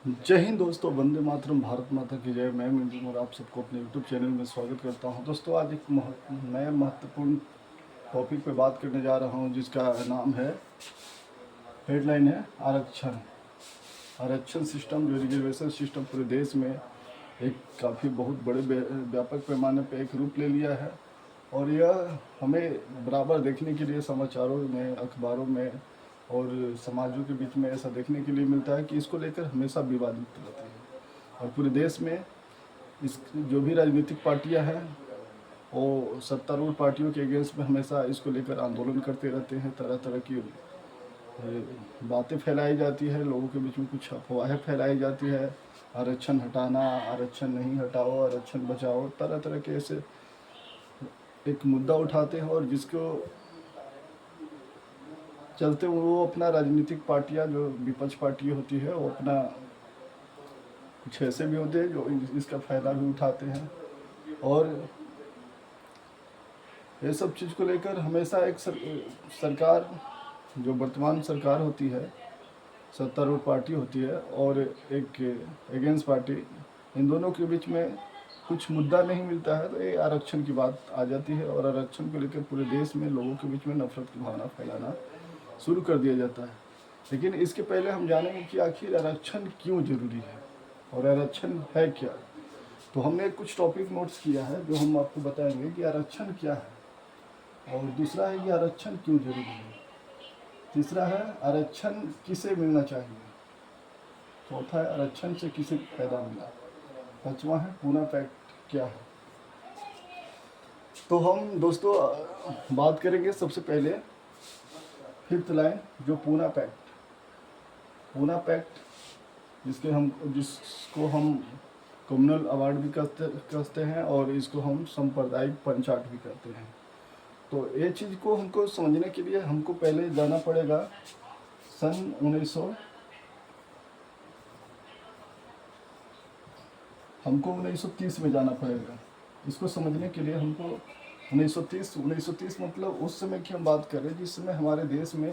जय हिंद दोस्तों, वंदे मातरम, भारत माता की जय। मैं मिंटू और आप सबको अपने यूट्यूब चैनल में स्वागत करता हूं। दोस्तों, आज एक नए महत्वपूर्ण टॉपिक पे बात करने जा रहा हूं, जिसका नाम है, हेडलाइन है आरक्षण। आरक्षण सिस्टम, जो रिजर्वेशन सिस्टम पूरे देश में एक काफ़ी बहुत बड़े व्यापक पैमाने पर एक रूप ले लिया है। और यह हमें बराबर देखने के लिए समाचारों में, अखबारों में और समाजों के बीच में ऐसा देखने के लिए मिलता है कि इसको लेकर हमेशा विवादित रहती है। और पूरे देश में इस जो भी राजनीतिक पार्टियां हैं, वो सत्तारूढ़ पार्टियों के अगेंस्ट में हमेशा इसको लेकर आंदोलन करते रहते हैं। तरह तरह की बातें फैलाई जाती है, लोगों के बीच में कुछ अफवाहें फैलाई जाती है, आरक्षण हटाना, आरक्षण नहीं हटाओ, आरक्षण बचाओ, तरह तरह के ऐसे एक मुद्दा उठाते हैं। और जिसको चलते वो अपना राजनीतिक पार्टियां, जो विपक्ष पार्टी होती है, वो अपना कुछ ऐसे भी होते हैं जो इसका फ़ायदा भी उठाते हैं। और ये सब चीज़ को लेकर हमेशा एक सरकार, जो वर्तमान सरकार होती है, सत्तारूढ़ पार्टी होती है, और एक अगेंस्ट पार्टी, इन दोनों के बीच में कुछ मुद्दा नहीं मिलता है तो ये आरक्षण की बात आ जाती है। और आरक्षण को लेकर पूरे देश में लोगों के बीच में नफरत की भावना फैलाना शुरू कर दिया जाता है। लेकिन इसके पहले हम जानेंगे कि आखिर आरक्षण क्यों जरूरी है और आरक्षण है क्या। तो हमने कुछ टॉपिक नोट्स किया है जो हम आपको बताएंगे कि आरक्षण क्या है, और दूसरा है कि आरक्षण क्यों जरूरी है, तीसरा है आरक्षण किसे मिलना चाहिए, चौथा है आरक्षण से किसे फायदा मिला, पांचवा है पूना पैक्ट क्या है। तो हम दोस्तों बात करेंगे सबसे पहले फिफ्थ लाइन, जो पूना पैक्ट जिसको हम कम्युनल अवार्ड भी कहते हैं, और इसको हम सांप्रदायिक पंचाट भी कहते हैं। तो ये चीज़ को हमको समझने के लिए हमको पहले जाना पड़ेगा सन 1930 में जाना पड़ेगा। इसको समझने के लिए हमको 1930 मतलब उस समय की हम बात कर रहे हैं जिस समय हमारे देश में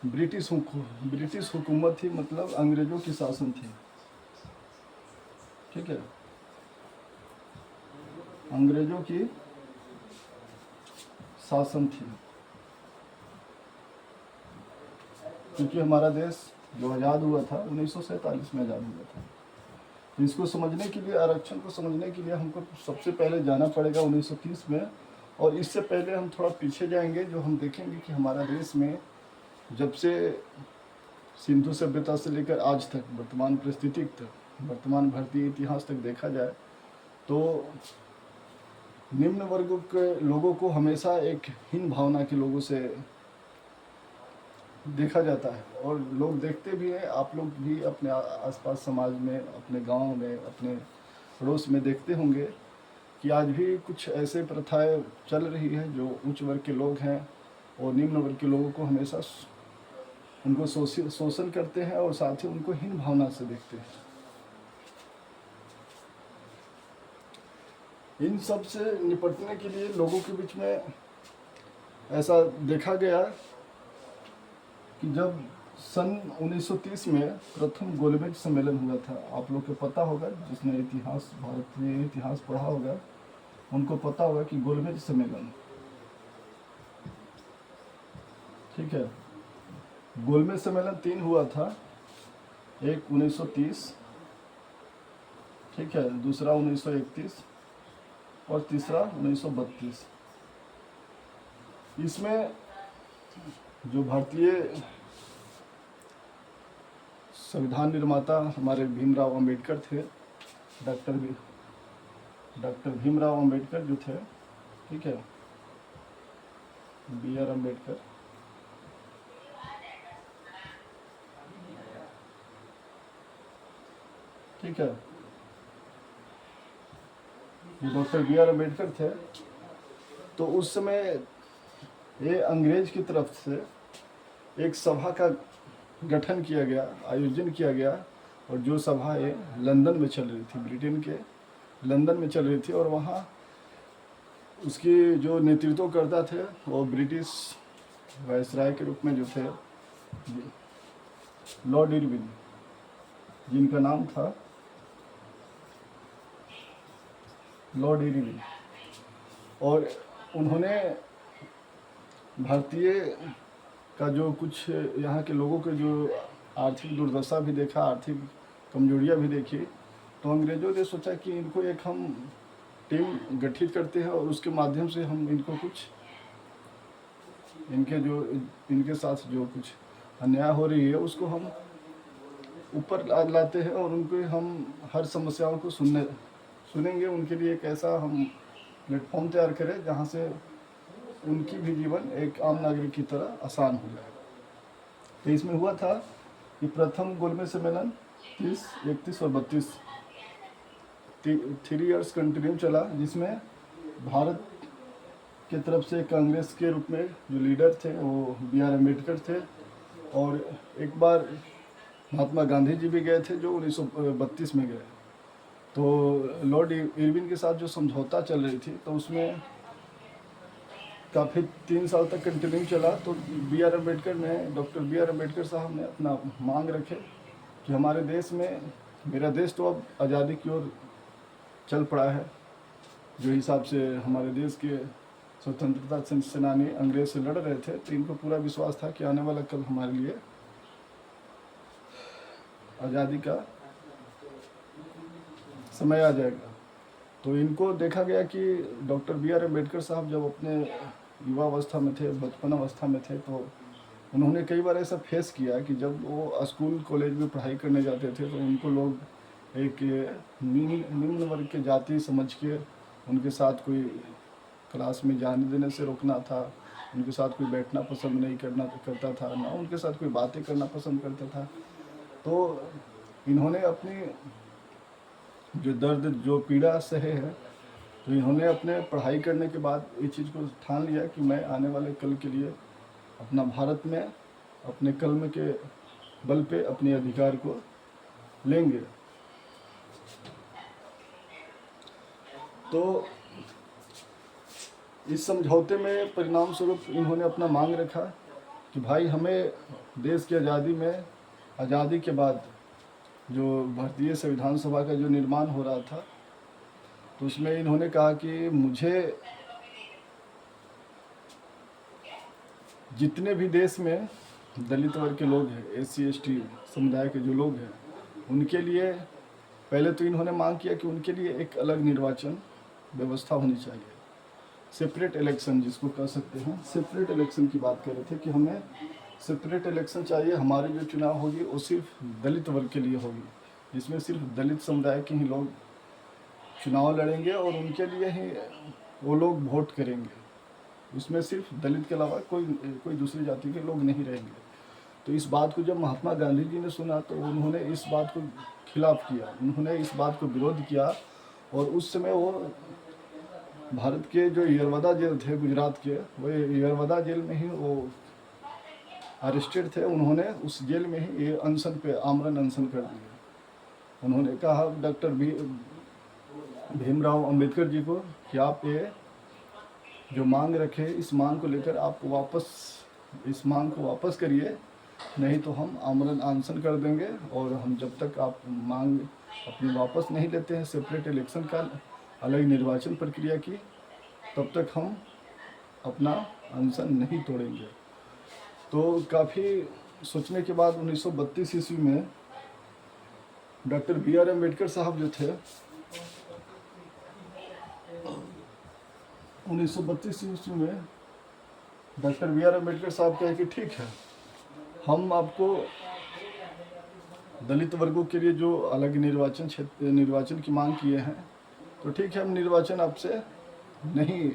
ब्रिटिश हुकूमत थी, मतलब अंग्रेज़ों की शासन थी। ठीक है, अंग्रेज़ों की शासन थी, क्योंकि हमारा देश जो आज़ाद हुआ था 1947 में आज़ाद हुआ था। तो इसको समझने के लिए, आरक्षण को समझने के लिए हमको सबसे पहले जाना पड़ेगा 1930 में। और इससे पहले हम थोड़ा पीछे जाएंगे, जो हम देखेंगे कि हमारा देश में जब से सिंधु सभ्यता से लेकर आज तक, वर्तमान परिस्थिति तक, वर्तमान भारतीय इतिहास तक देखा जाए तो निम्न वर्गों के लोगों को हमेशा एक हीन भावना के लोगों से देखा जाता है। और लोग देखते भी हैं, आप लोग भी अपने आसपास समाज में, अपने गांव में, अपने पड़ोस में देखते होंगे कि आज भी कुछ ऐसे प्रथाएं चल रही है जो उच्च वर्ग के लोग हैं और निम्न वर्ग के लोगों को हमेशा उनको शोषण करते हैं और साथ ही उनको हीन भावना से देखते हैं। इन सब से निपटने के लिए लोगों के बीच में ऐसा देखा गया कि जब सन 1930 में प्रथम गोलमेज सम्मेलन हुआ था, आप लोग को पता होगा, जिसने इतिहास, भारतीय इतिहास पढ़ा होगा, उनको पता होगा कि गोलमेज सम्मेलन, ठीक है, गोलमेज सम्मेलन 3 हुआ था। एक 1930, ठीक है, दूसरा 1931 और तीसरा 1932। इसमें जो भारतीय संविधान निर्माता हमारे भीमराव अंबेडकर थे, डॉक्टर भीमराव अंबेडकर जो थे, ठीक है, बी आर अम्बेडकर, ठीक है, डॉक्टर बी आर अम्बेडकर थे। तो उस समय ये अंग्रेज की तरफ से एक सभा का गठन किया गया, आयोजन किया गया, और जो सभा ये लंदन में चल रही थी, ब्रिटेन के लंदन में चल रही थी। और वहाँ उसकी जो नेतृत्व करता थे वो ब्रिटिश वायसराय के रूप में जो थे लॉर्ड इरविन, जिनका नाम था लॉर्ड इरविन। और उन्होंने भारतीय का जो कुछ यहाँ के लोगों के जो आर्थिक दुर्दशा भी देखा, आर्थिक कमजोरियाँ भी देखी, तो अंग्रेज़ों ने सोचा कि इनको एक हम टीम गठित करते हैं और उसके माध्यम से हम इनको कुछ इनके साथ जो कुछ अन्याय हो रही है उसको हम ऊपर लाते हैं और उनको हम हर समस्याओं को सुनेंगे। उनके लिए एक ऐसा हम प्लेटफॉर्म तैयार करें जहाँ से उनकी भी जीवन एक आम नागरिक की तरह आसान हो जाए। तो इसमें हुआ था कि प्रथम गोलमेज सम्मेलन 30, 31 और 32 3 इयर्स कंटिन्यू चला, जिसमें भारत की तरफ से कांग्रेस के रूप में जो लीडर थे वो B.R. अम्बेडकर थे, और एक बार महात्मा गांधी जी भी गए थे जो 1932 में गए। तो लॉर्ड इरविन के साथ जो समझौता चल रही थी तो उसमें काफ़ी 3 साल तक कंटिन्यू चला। तो B.R. अम्बेडकर ने, डॉक्टर B.R. अम्बेडकर साहब ने अपना मांग रखे कि हमारे देश में, मेरा देश तो अब आज़ादी की ओर चल पड़ा है, जो हिसाब से हमारे देश के स्वतंत्रता सेनानी अंग्रेज से लड़ रहे थे, तो इनको पूरा विश्वास था कि आने वाला कल हमारे लिए आज़ादी का समय आ जाएगा। तो इनको देखा गया कि डॉक्टर B.R. अम्बेडकर साहब जब अपने युवावस्था में थे, बचपन अवस्था में थे, तो उन्होंने कई बार ऐसा फेस किया कि जब वो स्कूल कॉलेज में पढ़ाई करने जाते थे तो उनको लोग एक निम्न वर्ग के जाति समझ के उनके साथ कोई क्लास में जाने देने से रोकना था, उनके साथ कोई बैठना पसंद नहीं करता था, ना उनके साथ कोई बातें करना पसंद करता था। तो इन्होंने अपनी जो दर्द, जो पीड़ा सहे है, तो इन्होंने अपने पढ़ाई करने के बाद ये चीज़ को ठान लिया कि मैं आने वाले कल के लिए अपना भारत में अपने कलम के बल पे अपने अधिकार को लेंगे। तो इस समझौते में परिणाम स्वरूप इन्होंने अपना मांग रखा कि भाई हमें देश की आज़ादी के बाद जो भारतीय संविधान सभा का जो निर्माण हो रहा था, तो उसमें इन्होंने कहा कि मुझे जितने भी देश में दलित वर्ग के लोग हैं, SC ST समुदाय के जो लोग हैं, उनके लिए पहले तो इन्होंने मांग किया कि उनके लिए एक अलग निर्वाचन व्यवस्था होनी चाहिए, सेपरेट इलेक्शन जिसको कह सकते हैं। सेपरेट इलेक्शन की बात कर रहे थे कि हमें सेपरेट इलेक्शन चाहिए, हमारी जो चुनाव होगी वो सिर्फ दलित वर्ग के लिए होगी, जिसमें सिर्फ दलित समुदाय के ही लोग चुनाव लड़ेंगे और उनके लिए ही वो लोग वोट करेंगे। उसमें सिर्फ दलित के अलावा कोई दूसरी जाति के लोग नहीं रहेंगे। तो इस बात को जब महात्मा गांधी जी ने सुना तो उन्होंने इस बात को खिलाफ किया, उन्होंने इस बात को विरोध किया, और उस समय वो भारत के जो यरवदा जेल थे गुजरात के, वो यरवदा जेल में ही वो अरेस्टेड थे। उन्होंने उस जेल में ही ये अनशन पे आमरण अनशन कर दिया। उन्होंने कहा डॉक्टर भीमराव अंबेडकर जी को कि आप ये जो मांग रखे, इस मांग को लेकर आप इस मांग को वापस करिए, नहीं तो हम आमरण अनशन कर देंगे, और हम जब तक आप मांग अपनी वापस नहीं लेते हैं सेपरेट इलेक्शन का, अलग निर्वाचन प्रक्रिया की, तब तक हम अपना अनशन नहीं तोड़ेंगे। तो काफ़ी सोचने के बाद 1932 ईस्वी में डॉक्टर B.R. अम्बेडकर साहब जो थे, 1932 ईस्वी में डॉक्टर B.R. अम्बेडकर साहब कहे कि ठीक है, हम आपको दलित वर्गों के लिए जो अलग निर्वाचन की मांग किए हैं, तो ठीक है, हम निर्वाचन आपसे नहीं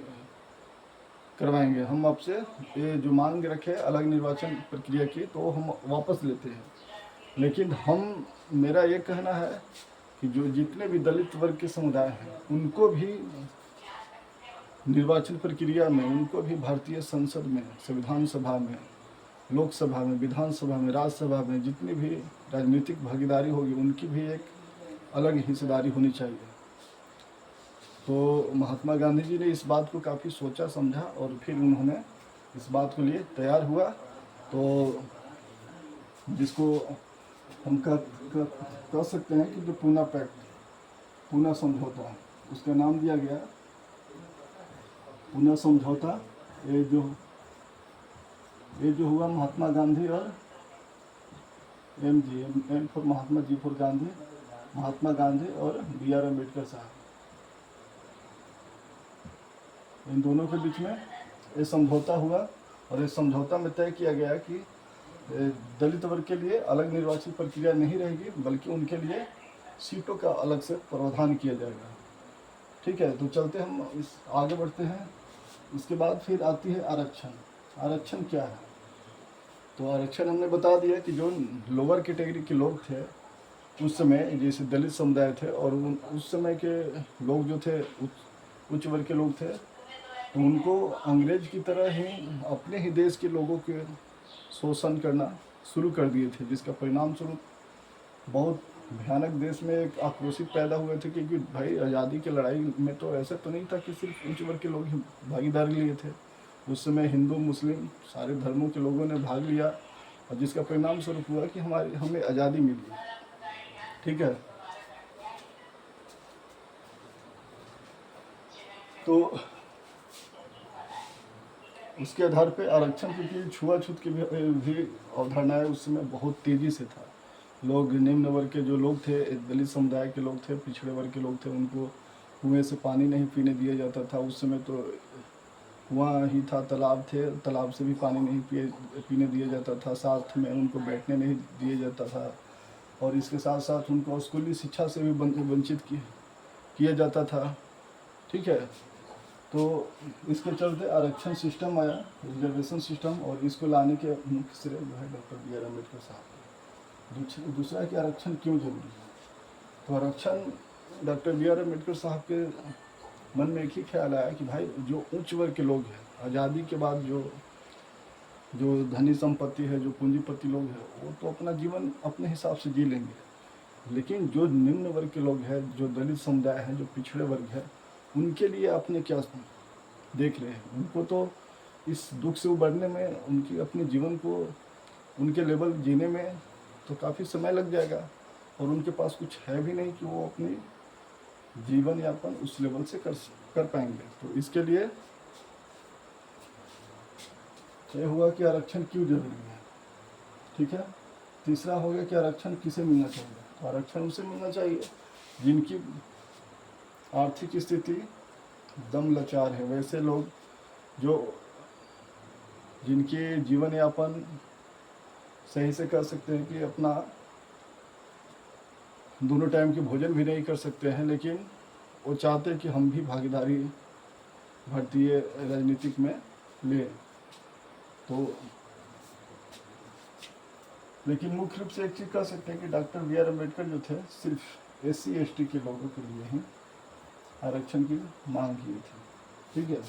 करवाएंगे, हम आपसे ये जो मांग रखे अलग निर्वाचन प्रक्रिया की, तो हम वापस लेते हैं। लेकिन मेरा ये कहना है कि जो जितने भी दलित वर्ग के समुदाय हैं, उनको भी निर्वाचन प्रक्रिया में, उनको भी भारतीय संसद में, संविधान सभा में, लोकसभा में, विधानसभा में, राज्यसभा में जितनी भी राजनीतिक भागीदारी होगी, उनकी भी एक अलग हिस्सेदारी होनी चाहिए। तो महात्मा गांधी जी ने इस बात को काफ़ी सोचा समझा और फिर उन्होंने इस बात के लिए तैयार हुआ। तो जिसको हम कह सकते हैं कि जो पूना पैक्ट, पूना समझौता, उसका नाम दिया गया पूना समझौता। ये जो हुआ महात्मा गांधी और M for Mahatma, G for Gandhi, Mahatma Gandhi और BR अम्बेडकर साहब, इन दोनों के बीच में ये समझौता हुआ। और इस समझौता में तय किया गया कि दलित वर्ग के लिए अलग निर्वाचन प्रक्रिया नहीं रहेगी, बल्कि उनके लिए सीटों का अलग से प्रावधान किया जाएगा। ठीक है, तो चलते हम इस आगे बढ़ते हैं। इसके बाद फिर आती है आरक्षण। आरक्षण क्या है? तो आरक्षण हमने बता दिया कि जो लोअर कैटेगरी के लोग थे उस समय, जैसे दलित समुदाय थे, और उस समय के लोग जो थे उच्च वर्ग के लोग थे, तो उनको अंग्रेज की तरह ही अपने ही देश के लोगों के शोषण करना शुरू कर दिए थे, जिसका परिणाम स्वरूप बहुत भयानक देश में एक आक्रोशित पैदा हुए थे। क्योंकि भाई आज़ादी की लड़ाई में तो ऐसा तो नहीं था कि सिर्फ उच्च वर्ग के लोग ही भागीदारी लिए थे। उस समय हिंदू मुस्लिम सारे धर्मों के लोगों ने भाग लिया, और जिसका परिणाम स्वरूप हुआ कि हमें आज़ादी मिली। ठीक है, तो उसके आधार पे आरक्षण, क्योंकि छुआछूत की भी अवधारणाएं उस समय बहुत तेज़ी से था। लोग निम्न वर्ग के जो लोग थे, दलित समुदाय के लोग थे, पिछड़े वर्ग के लोग थे, उनको कुएं से पानी नहीं पीने दिया जाता था। उस समय तो कुआं ही था, तालाब थे, तालाब से भी पानी नहीं पीने दिया जाता था। साथ में उनको बैठने नहीं दिया जाता था, और इसके साथ साथ उनको स्कूली शिक्षा से भी वंचित किया जाता था। ठीक है, तो इसके चलते आरक्षण सिस्टम आया, रिजर्वेशन सिस्टम, और इसको लाने के मुख्य श्रेय जो है डॉक्टर BR अम्बेडकर साहब। दूसरा है कि आरक्षण क्यों जरूरी है? तो आरक्षण डॉक्टर BR अम्बेडकर साहब के मन में एक ही ख्याल आया कि भाई जो उच्च वर्ग के लोग हैं, आज़ादी के बाद जो धनी संपत्ति है, जो पूंजीपति लोग हैं, वो तो अपना जीवन अपने हिसाब से जी लेंगे, लेकिन जो निम्न वर्ग के लोग हैं, जो दलित समुदाय हैं, जो पिछड़े वर्ग है, उनके लिए आपने क्या देख रहे हैं? उनको तो इस दुख से उबरने में, उनकी अपने जीवन को, उनके लेवल जीने में तो काफ़ी समय लग जाएगा, और उनके पास कुछ है भी नहीं कि वो अपनी जीवन यापन उस लेवल से कर पाएंगे। तो इसके लिए यह हुआ कि आरक्षण क्यों जरूरी है। ठीक है, तीसरा हो गया कि आरक्षण किसे मिलना चाहिए। तो आरक्षण उसे मिलना चाहिए जिनकी आर्थिक स्थिति दम लाचार है, वैसे लोग जो जिनके जीवन यापन सही से कर सकते हैं, कि अपना दोनों टाइम के भोजन भी नहीं कर सकते हैं, लेकिन वो चाहते हैं कि हम भी भागीदारी भारतीय राजनीतिक में लें। तो लेकिन मुख्य रूप से एक चीज़ कह सकते हैं कि डॉक्टर BR अम्बेडकर जो थे, सिर्फ SC ST के लोगों के लिए ही आरक्षण की मांग की थी। ठीक है,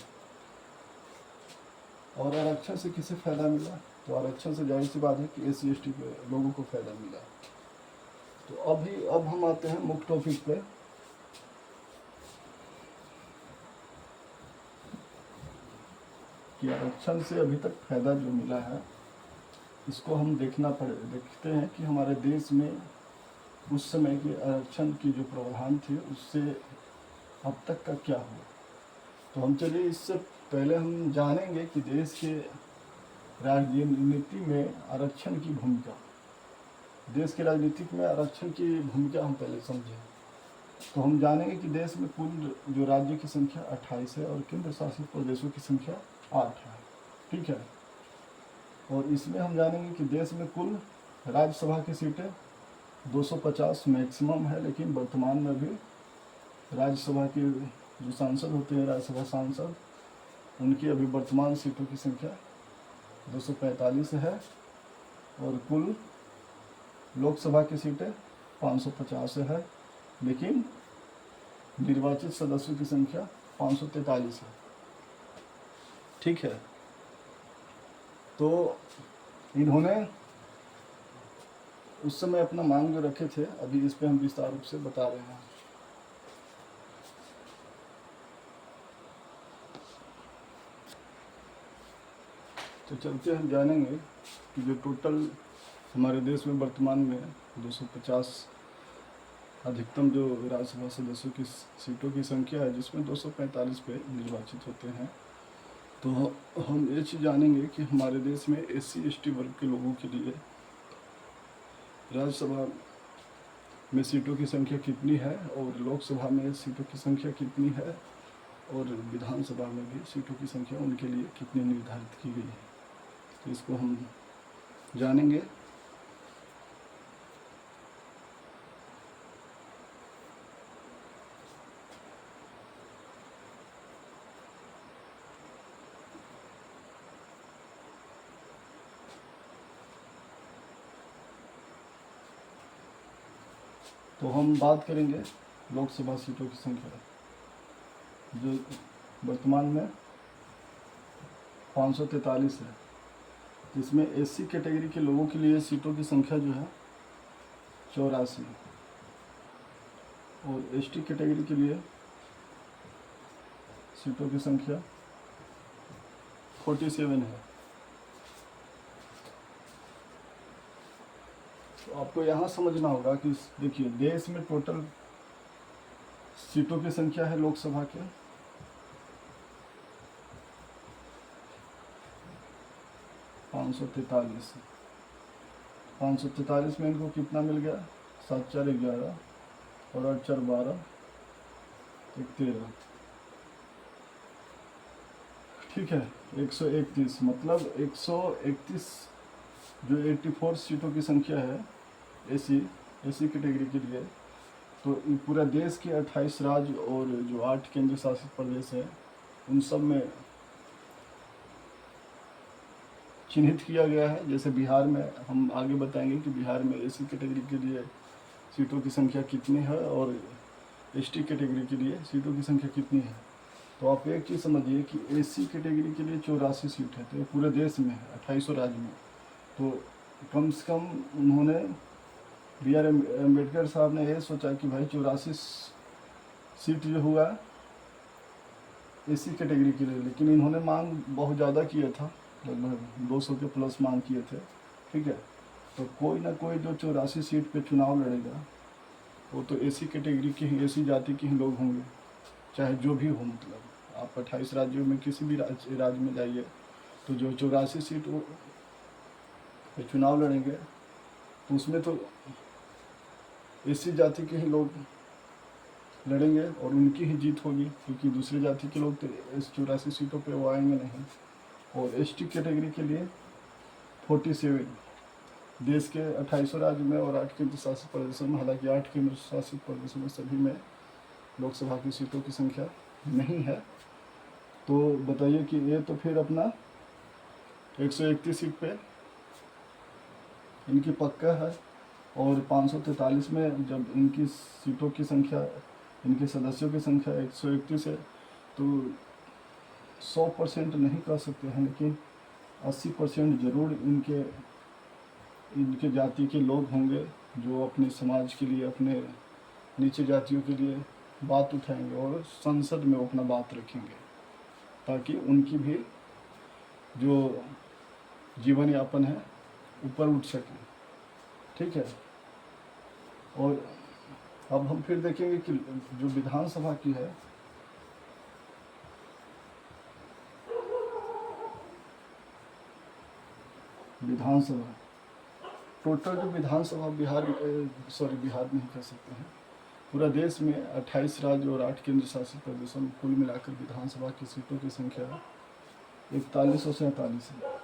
और आरक्षण से किसे फ़ायदा मिला? तो आरक्षण से जाहिर सी बात है कि SC ST के लोगों को फ़ायदा मिला। तो अब हम आते हैं मुख्य टॉपिक पे, कि आरक्षण से अभी तक फ़ायदा जो मिला है, इसको हम देखते हैं कि हमारे देश में उस समय के आरक्षण की जो प्रावधान थे, उससे अब तक का क्या हुआ। तो हम चलिए इससे पहले हम जानेंगे कि देश के राजनीति में आरक्षण की भूमिका, देश के राजनीतिक में आरक्षण की भूमिका हम पहले समझें। तो हम जानेंगे कि देश में कुल जो राज्य की संख्या 28 है, और केंद्र शासित प्रदेशों की संख्या 8 है। ठीक है, और इसमें हम जानेंगे कि देश में कुल राज्यसभा की सीटें 250 मैक्सिमम है, लेकिन वर्तमान में भी राज्यसभा के जो सांसद होते हैं, राज्यसभा सांसद, उनकी अभी वर्तमान सीटों की संख्या 245 है, और कुल लोकसभा की सीटें 550 है, लेकिन निर्वाचित सदस्यों की संख्या 543 है। ठीक है, तो इन्होंने उस समय अपना मांग जो रखे थे, अभी इस पे हम विस्तार रूप से बता रहे हैं। तो चलते हम जानेंगे कि जो टोटल हमारे देश में वर्तमान में 250 अधिकतम जो राज्यसभा सदस्यों की सीटों की संख्या है, जिसमें 245 पे निर्वाचित होते हैं। तो हम ये चीज़ जानेंगे कि हमारे देश में SC/ST वर्ग के लोगों के लिए राज्यसभा में सीटों की संख्या कितनी है और लोकसभा में सीटों की संख्या कितनी है और विधानसभा में भी सीटों की संख्या उनके लिए कितनी निर्धारित की गई है। तो इसको हम जानेंगे। तो हम बात करेंगे लोकसभा सीटों की संख्या, जो वर्तमान में 543 है, जिसमें SC कैटेगरी के लोगों के लिए सीटों की संख्या जो है 84 और ST कैटेगरी के लिए सीटों की संख्या 47 है। तो आपको यहाँ समझना होगा कि देखिए, देश में टोटल सीटों की संख्या है लोकसभा के 543। 543 में इनको कितना मिल गया? 7 4 11 और 8 4 12 13, ठीक है। 131, मतलब 131 जो 84 सीटों की संख्या है SC कैटेगरी के लिए। तो पूरा देश के 28 राज्य और जो 8 केंद्र शासित प्रदेश है, उन सब में चिन्हित किया गया है। जैसे बिहार में, हम आगे बताएंगे कि बिहार में SC कैटेगरी के लिए सीटों की संख्या कितनी है और ST कैटेगरी के लिए सीटों की संख्या कितनी है। तो आप एक चीज़ समझिए कि SC कैटेगरी के लिए 84 सीट है, तो पूरे देश में है, 28 राज्य में। तो कम से कम उन्होंने BR अम्बेडकर साहब ने ये सोचा कि भाई 84 सीट जो हुआ SC कैटेगरी के लिए, लेकिन इन्होंने मांग बहुत ज़्यादा किया था, लगभग 200 के प्लस मांग किए थे, ठीक है। तो कोई ना कोई जो 84 सीट पे चुनाव लड़ेगा वो तो SC कैटेगरी के ही, SC जाति के ही लोग होंगे, चाहे जो भी हो। मतलब आप 28 राज्यों में किसी भी राज्य में जाइए, तो जो 84 सीट वो चुनाव लड़ेंगे, तो उसमें तो SC जाति के ही लोग लड़ेंगे और उनकी ही जीत होगी, क्योंकि दूसरी जाति के लोग तो इस 84 सीटों पे वो आएंगे नहीं। और ST कैटेगरी के लिए 47, देश के 28 राज्य में और 8 केंद्र शासित प्रदेशों में, हालांकि 8 केंद्र शासित प्रदेशों में सभी में लोकसभा की सीटों की संख्या नहीं है। तो बताइए कि ये तो फिर अपना 131 सीट पे इनकी पक्का है। और 543 में जब इनकी सीटों की संख्या, इनके सदस्यों की संख्या 131 है, तो 100% नहीं कह सकते हैं, लेकिन 80% ज़रूर इनके जाति के लोग होंगे जो अपने समाज के लिए, अपने नीचे जातियों के लिए बात उठाएंगे और संसद में अपना बात रखेंगे, ताकि उनकी भी जो जीवन यापन है ऊपर उठ सके, ठीक है। और अब हम फिर देखेंगे कि जो विधानसभा की है, विधानसभा टोटल जो विधानसभा बिहार नहीं कह सकते हैं, पूरा देश में 28 राज्य और 8 केंद्र शासित प्रदेशों में कुल मिलाकर विधानसभा की सीटों की संख्या 4147 है।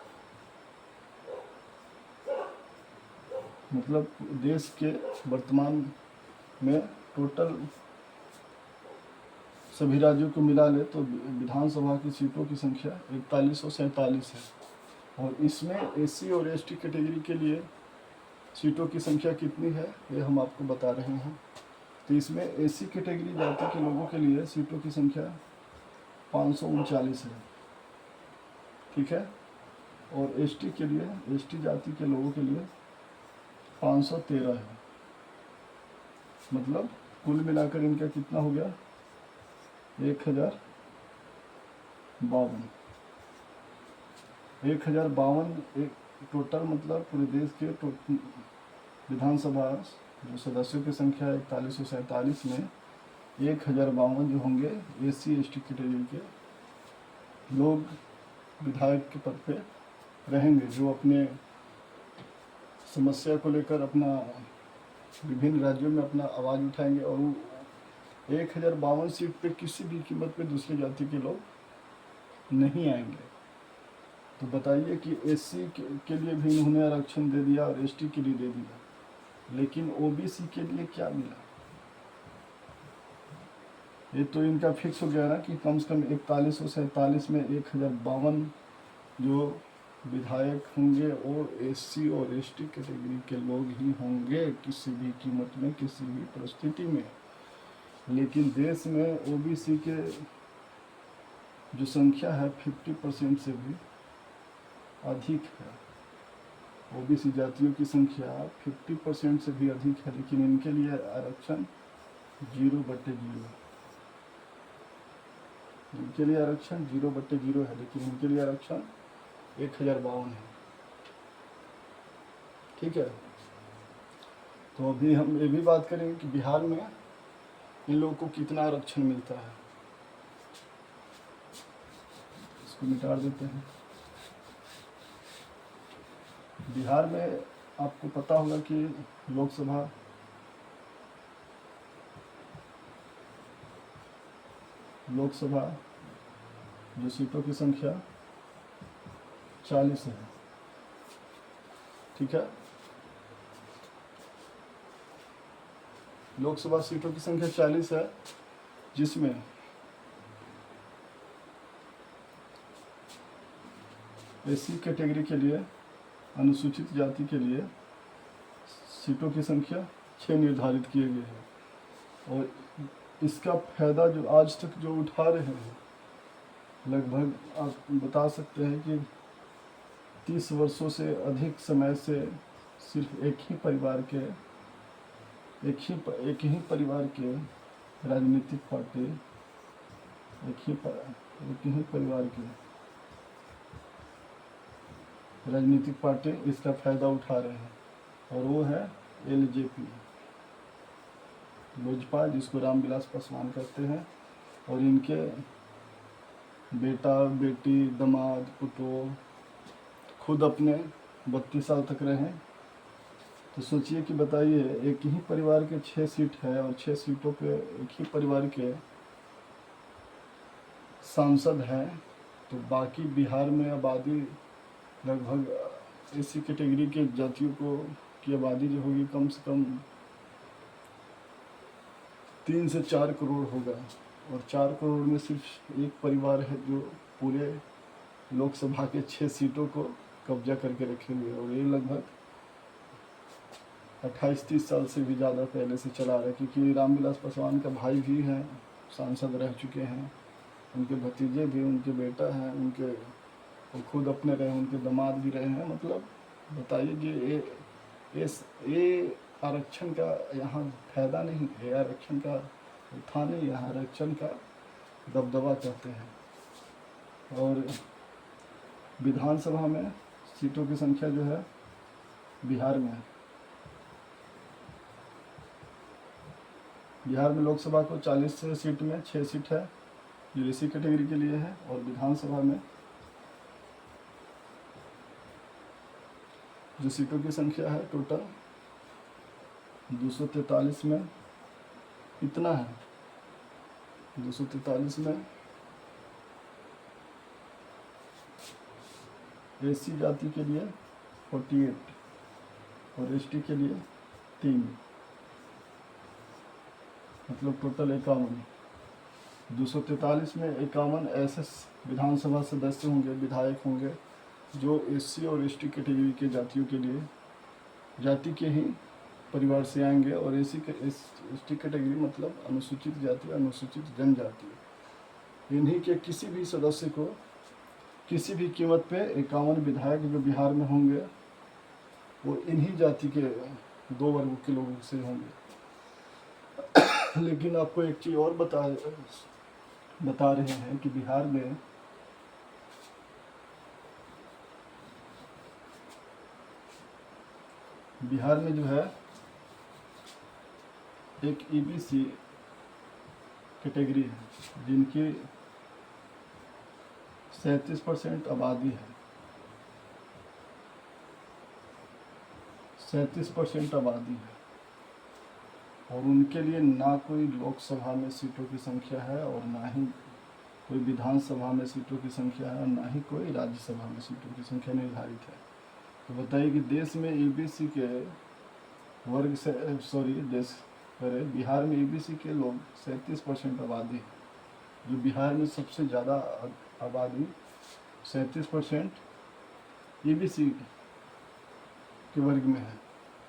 मतलब देश के वर्तमान में टोटल सभी राज्यों को मिला ले तो विधानसभा की सीटों की संख्या 4147 है। और इसमें SC और ST कैटेगरी के लिए सीटों की संख्या कितनी है ये हम आपको बता रहे हैं। तो इसमें SC कैटेगरी जाति के लोगों के लिए सीटों की संख्या 539 है, ठीक है। और ST के लिए, ST जाति के लोगों के लिए 513 है। मतलब कुल मिलाकर इनका कितना हो गया? 1052 टोटल मतलब पूरे देश के विधानसभा जो सदस्यों की संख्या है 4147 में 1052 जो होंगे SC/ST कैटेगरी के लोग विधायक के पद पे रहेंगे, जो अपने समस्या को लेकर अपना विभिन्न राज्यों में अपना आवाज़ उठाएंगे। और वो 1052 सीट पे किसी भी कीमत पे दूसरी जाति के लोग नहीं आएंगे। तो बताइए कि SC के लिए भी इन्होंने आरक्षण दे दिया और ST के लिए दे दिया, लेकिन OBC के लिए क्या मिला? ये तो इनका फिक्स हो गया ना कि कम से कम 4147 में 1052 जो विधायक होंगे वो SC और ST कैटेगरी के लोग ही होंगे किसी भी कीमत में, किसी भी परिस्थिति में। लेकिन देश में OBC के जो संख्या है 50% से भी अधिक है। OBC जातियों की संख्या 50% से भी अधिक है, लेकिन इनके लिए आरक्षण 0/0 है। इनके लिए आरक्षण 0/0 है, लेकिन इनके लिए आरक्षण 1052 है। ठीक है, तो अभी हम ये भी बात करेंगे कि बिहार में इन लोगों को कितना आरक्षण मिलता है। इसको मिटा देते हैं। बिहार में आपको पता होगा कि लोकसभा जो सीटों की संख्या 40 है। ठीक है, लोकसभा सीटों की संख्या 40 है, जिसमें SC कैटेगरी के लिए, अनुसूचित जाति के लिए सीटों की संख्या 6 निर्धारित किए गए हैं। और इसका फायदा जो आज तक जो उठा रहे हैं, लगभग आप बता सकते हैं कि 30 वर्षों से अधिक समय से सिर्फ एक ही परिवार के राजनीतिक पार्टी, एक ही परिवार के राजनीतिक पार्टी इसका फायदा उठा रहे हैं, और वो है LJP, लोजपा, जिसको रामविलास पासवान कहते हैं। और इनके बेटा, बेटी, दामाद, पुतोह खुद अपने 32 साल तक रहे। तो सोचिए कि बताइए, एक ही परिवार के 6 सीट है और 6 सीटों पे एक ही परिवार के सांसद हैं, तो बाकी बिहार में आबादी लगभग SC कैटेगरी के जातियों की आबादी जो होगी कम से कम 3 से 4 करोड़ होगा। और 4 करोड़ में सिर्फ एक परिवार है जो पूरे लोकसभा के 6 सीटों को कब्जा करके रखे हुए, और ये लगभग 28-30 साल से भी ज़्यादा पहले से चला रहा है। क्योंकि रामविलास पासवान का भाई भी हैं, सांसद रह चुके हैं, उनके भतीजे भी, उनके बेटा हैं, उनके वो खुद अपने रहे, उनके दामाद भी रहे हैं। मतलब बताइए कि ये आरक्षण का यहाँ फायदा नहीं है, आरक्षण का था नहीं, यहाँ आरक्षण का दबदबा कहते हैं। और विधानसभा में सीटों की संख्या जो है बिहार में लोकसभा को 40 सीट में 6 सीट है जो SC कैटेगरी के लिए है, और विधानसभा में जो सीटों की संख्या है टोटल 243 में इतना है, 243 में SC जाति के लिए 48 और ST के लिए 3, मतलब टोटल 51। 243 में 51 ऐसे विधानसभा सदस्य होंगे, विधायक होंगे, जो SC और ST कैटेगरी के जातियों के लिए जाति के ही परिवार से आएंगे। और ST कैटेगरी मतलब अनुसूचित जाति, अनुसूचित जनजाति। इन्हीं के किसी भी सदस्य को किसी भी कीमत पे 51 विधायक जो बिहार में होंगे वो इन्हीं जाति के 2 वर्गों के लोगों से होंगे। लेकिन आपको एक चीज़ और बता रहे हैं कि बिहार में बिहार में जो है एक ईबीसी कैटेगरी है जिनकी 37% आबादी है, 37% आबादी है, और उनके लिए ना कोई लोकसभा में सीटों की संख्या है और ना ही कोई विधानसभा में सीटों की संख्या है और ना ही कोई राज्यसभा में सीटों की संख्या निर्धारित है। तो बताइए कि देश में ईबीसी के वर्ग से बिहार में ईबीसी के लोग 37% आबादी है, जो बिहार में सबसे ज़्यादा आबादी 37% ईबीसी के वर्ग में है,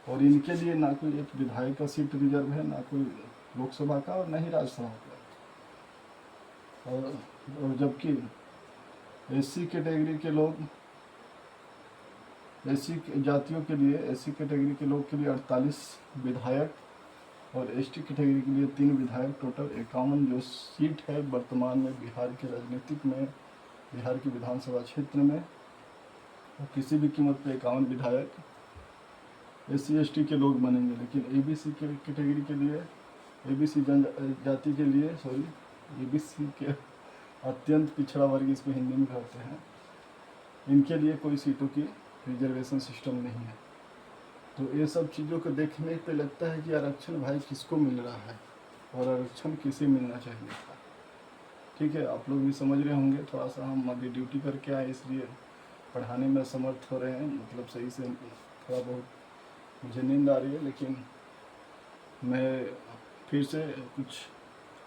और इनके लिए ना कोई एक विधायक का सीट रिजर्व है, ना कोई लोकसभा का और ना ही राज्यसभा का। और जबकि एससी कैटेगरी के लोग, एससी जातियों के लिए, एससी कैटेगरी के लोग के लिए 48 विधायक और एसटी कैटेगरी के लिए 3 विधायक, टोटल 51 जो सीट है वर्तमान में बिहार के राजनीतिक में, बिहार की विधानसभा क्षेत्र में, और किसी भी कीमत पे 51 विधायक एससी एसटी के लोग बनेंगे। लेकिन एबीसी के कैटेगरी के लिए, एबीसी जनजाति के लिए, एबीसी के अत्यंत पिछड़ा वर्ग इसको हिंदी में कहते हैं, इनके लिए कोई सीटों की रिजर्वेशन सिस्टम नहीं है। तो ये सब चीज़ों को देखने पे लगता है कि आरक्षण भाई किसको मिल रहा है और आरक्षण किसे मिलना चाहिए था। ठीक है, आप लोग भी समझ रहे होंगे। थोड़ा सा हम अभी ड्यूटी करके आए इसलिए पढ़ाने में असमर्थ हो रहे हैं, मतलब सही से थोड़ा बहुत मुझे नींद आ रही है, लेकिन मैं फिर से कुछ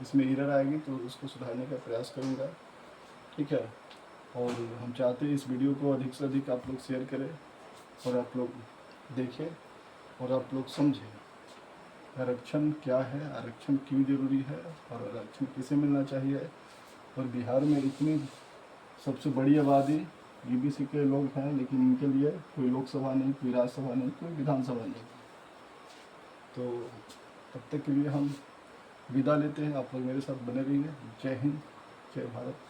इसमें एरर आएगी तो उसको सुधारने का प्रयास करूँगा। ठीक है, और हम चाहते हैं इस वीडियो को अधिक से अधिक आप लोग शेयर करें और आप लोग देखें और आप लोग समझें आरक्षण क्या है, आरक्षण क्यों जरूरी है और आरक्षण किसे मिलना चाहिए। और बिहार में इतनी सबसे बड़ी आबादी ईबीसी के लोग हैं, लेकिन इनके लिए कोई लोकसभा नहीं, कोई राज्यसभा नहीं, कोई विधानसभा नहीं। तो तब तक के लिए हम विदा लेते हैं, आप लोग मेरे साथ बने रहिए। जय हिंद, जय भारत।